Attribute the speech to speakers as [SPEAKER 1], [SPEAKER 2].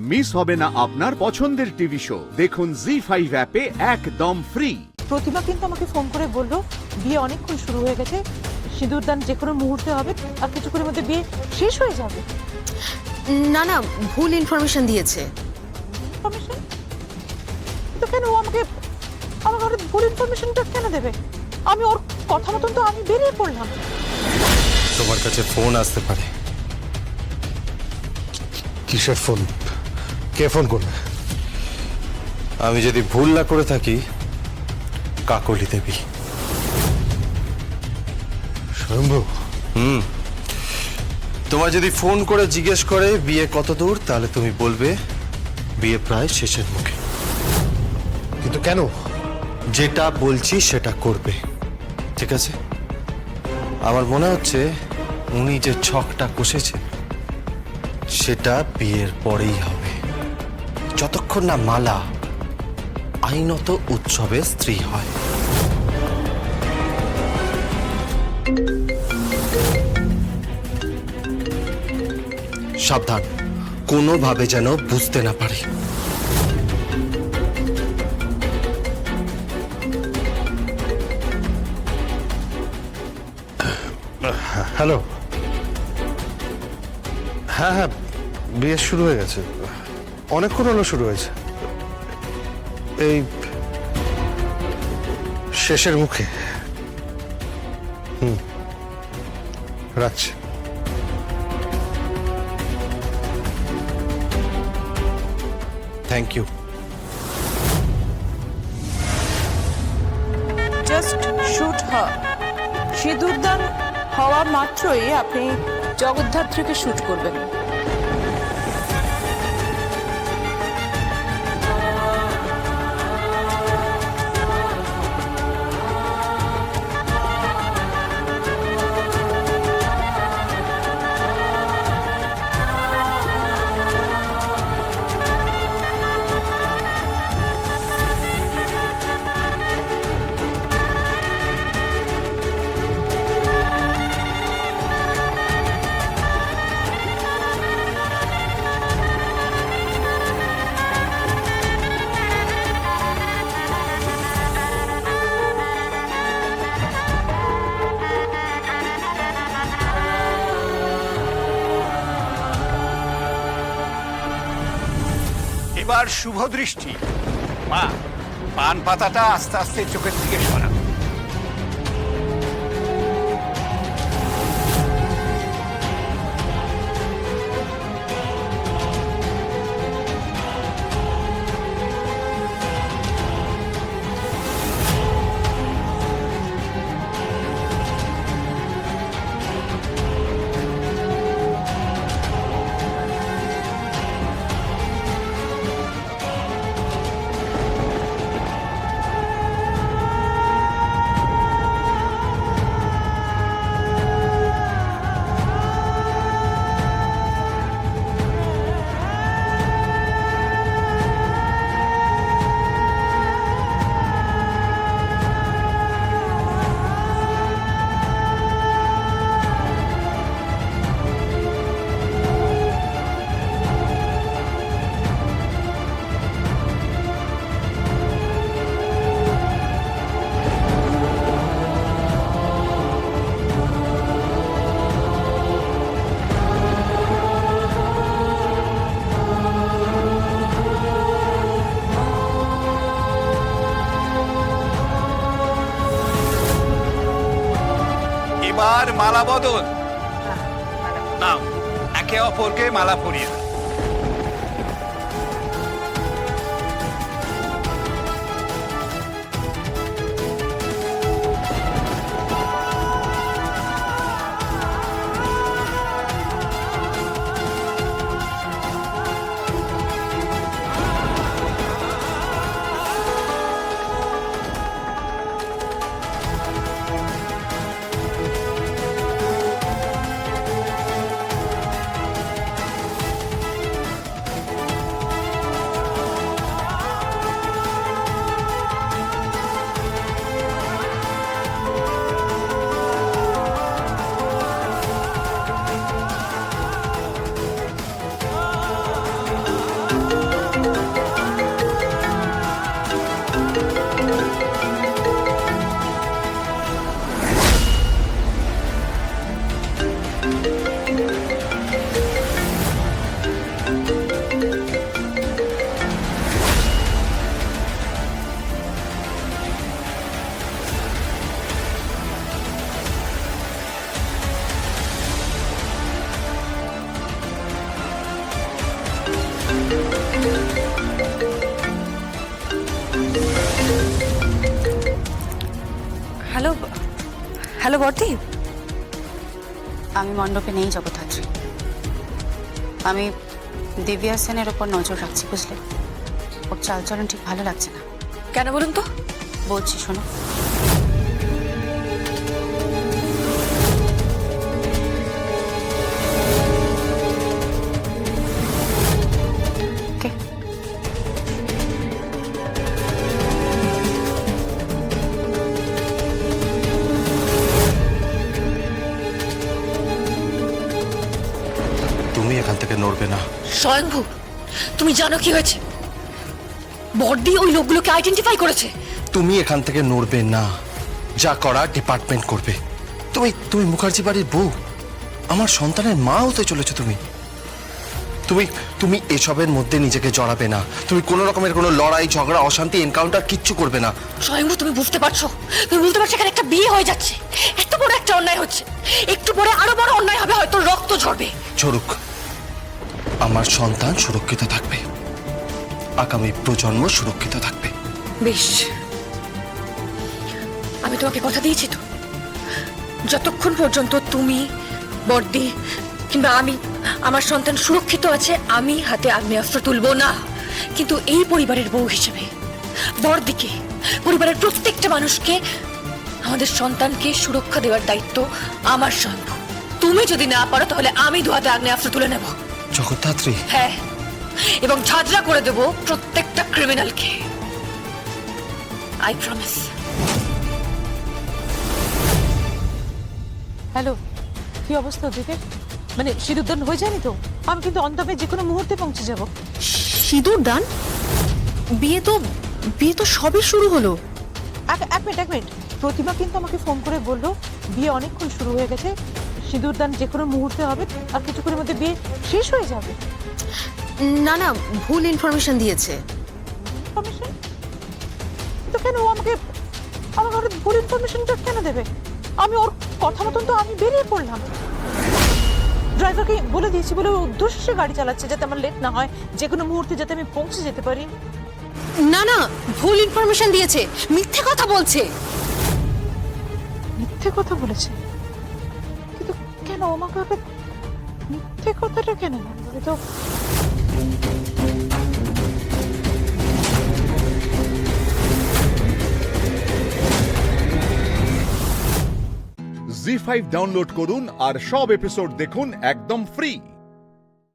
[SPEAKER 1] Miss হবে না আপনার পছন্দের টিভি শো। দেখুন জি5 অ্যাপে একদম ফ্রি।
[SPEAKER 2] প্রতিমা কিন্তু আমাকে ফোন করে বললো বিয়ে অনেকক্ষণ শুরু হয়ে গেছে, সিঁদুরদান যে কোনো মুহূর্তে হবে, আর কিছুক্ষণের মধ্যে বিয়ে শেষ হয়ে যাবে।
[SPEAKER 3] না না, ভুল ইনফরমেশন দিয়েছে।
[SPEAKER 2] ইনফরমেশন তো কেন? ও আমাকে ঘরে ভুল ইনফরমেশনটা কেন দেবে? আমি ওর কথা মতন তো আমি বেরিয়ে পড়লাম।
[SPEAKER 4] তোমার কাছে ফোন আসতে পারে।
[SPEAKER 5] কিসের ফোন? কে ফোন করবে?
[SPEAKER 4] আমি যদি ভুল না করে থাকি, কাকলি দেবী।
[SPEAKER 5] স্বয়ম্ভু?
[SPEAKER 4] তোমার যদি ফোন করে জিজ্ঞেস করে বিয়ে কত দূর, তাহলে তুমি বলবে বিয়ে প্রায় শেষের মুখে।
[SPEAKER 5] কিন্তু কেন?
[SPEAKER 4] যেটা বলছি সেটা করবে, ঠিক আছে? আমার মনে হচ্ছে উনি যে ছকটা কষেছেন সেটা বিয়ের পরেই হবে, যতক্ষণ না মালা আইনত উৎসবের স্ত্রী হয়। সাবধান, কোনোভাবে যেন বুঝতে না পারে।
[SPEAKER 5] হ্যালো। হ্যাঁ হ্যাঁ, বিয়ে শুরু হয়ে গেছে, অনেকক্ষণ হলো শুরু হয়েছে, এই শেষের মুখে। রাখছি।
[SPEAKER 4] Thank you.
[SPEAKER 2] Just shoot her. সিঁদুরদান হওয়া মাত্রই আপনি জগদ্ধাত্রীকে শুট করবেন।
[SPEAKER 6] এবার শুভ দৃষ্টি। মা, পান পাতাটা আস্তে আস্তে চোখের দিকে সরা। এবার মালা বদল। নাও, একে অপরকে মালা পরিয়ে দাও।
[SPEAKER 3] হ্যালো হ্যালো বর্দি।
[SPEAKER 7] আমি মণ্ডপে নেই জগদ্ধাত্রী। আমি দিব্যা সেনের ওপর নজর রাখছি, বুঝলে? ওর চালচলন ঠিক ভালো লাগছে না।
[SPEAKER 3] কেন বলুন তো?
[SPEAKER 7] বলছি শোনো। Okay.
[SPEAKER 4] তুমি এখান থেকে নড়বে না।
[SPEAKER 3] স্বয়ংভু, তুমি জানো কি হয়েছে? বর্দি ওই লোকগুলোকে আইডেন্টিফাই করেছে।
[SPEAKER 4] তুমি এখান থেকে নড়বে না, যা করা ডিপার্টমেন্ট করবে। তুমি তুমি মুখার্জি বাড়ির বউ, আমার সন্তানের মা হতে চলেছো তুমি। তুমি তুমি এসবের মধ্যে নিজেকে জড়াবে না। তুমি কোনো রকমের কোনো লড়াই ঝগড়া অশান্তি এনকাউন্টার কিচ্ছু করবে না।
[SPEAKER 3] স্বয়ংভু, তুমি বুঝতে পারছো? তুমি বুঝতে পারছো এখানে একটা বিয়ে হয়ে যাচ্ছে, এত বড় একটা অন্যায় হচ্ছে। একটু পরে আরো বড় অন্যায় হবে, হয়তো রক্ত ঝরবে।
[SPEAKER 4] ঝরুক, আমার সন্তান সুরক্ষিত থাকবে, আগামী প্রজন্ম সুরক্ষিত থাকবে।
[SPEAKER 3] বেশ, আমি তোমাকে কথা দিয়েছি তো, যতক্ষণ পর্যন্ত তুমি, বর্দি কিংবা আমি, আমার সন্তান সুরক্ষিত আছে, আমি হাতে আগ্নেয়াস্ত্র তুলবো না। কিন্তু এই পরিবারের বউ হিসেবে বর্দিকে, পরিবারের প্রত্যেকটা মানুষকে, আমাদের সন্তানকে সুরক্ষা দেওয়ার দায়িত্ব আমার। সম্ভব তুমি যদি না পারো তাহলে আমি দু হাতে আগ্নেয়াস্ত্র তুলে নেব।
[SPEAKER 4] জগদ্ধাত্রী,
[SPEAKER 3] হ্যাঁ, এবং ঝাঁঝরা করে দেব প্রত্যেকটা ক্রিমিনালকে। I promise.
[SPEAKER 2] হ্যালো, কি অবস্থা ওদিকে? মানে সিঁদুরদান হয়ে যায়নি তো? আমি কিন্তু অন্তবে যে কোনো মুহূর্তে পৌঁছে যাব।
[SPEAKER 3] সিঁদুর দান? বিয়ে তো সবে শুরু হলো।
[SPEAKER 2] এক মিনিট। প্রতিমা কিন্তু আমাকে ফোন করে বললো বিয়ে অনেকক্ষণ শুরু হয়ে গেছে, সিঁদুরদান যে কোনো মুহূর্তে হবে, আর কিছুক্ষণের মধ্যে বিয়ে শেষ হয়ে যাবে।
[SPEAKER 3] না না, ভুল ইনফরমেশন দিয়েছে।
[SPEAKER 2] ইনফরমেশন? তো কেন ও আমাকে ভুল ইনফরমেশনটা কেন দেবে? আমি ওর কথা মতন তো আমি বেরিয়ে পড়লাম। ড্রাইভারকে বলে দিয়েছি, বলে উদ্দেশ্যে গাড়ি চালাচ্ছে যাতে আমার লেট না হয়, যে কোনো মুহূর্তে যাতে আমি পৌঁছে যেতে পারি।
[SPEAKER 3] না না, ভুল ইনফরমেশন দিয়েছে, মিথ্যে কথা বলছে।
[SPEAKER 2] মিথ্যে কথা বলেছে? কিন্তু কেন আমাকে মিথ্যে কথাটা কেন বলে? তো
[SPEAKER 1] জি5 ডাউনলোড করুন আর সব এপিসোড দেখুন একদম ফ্রি।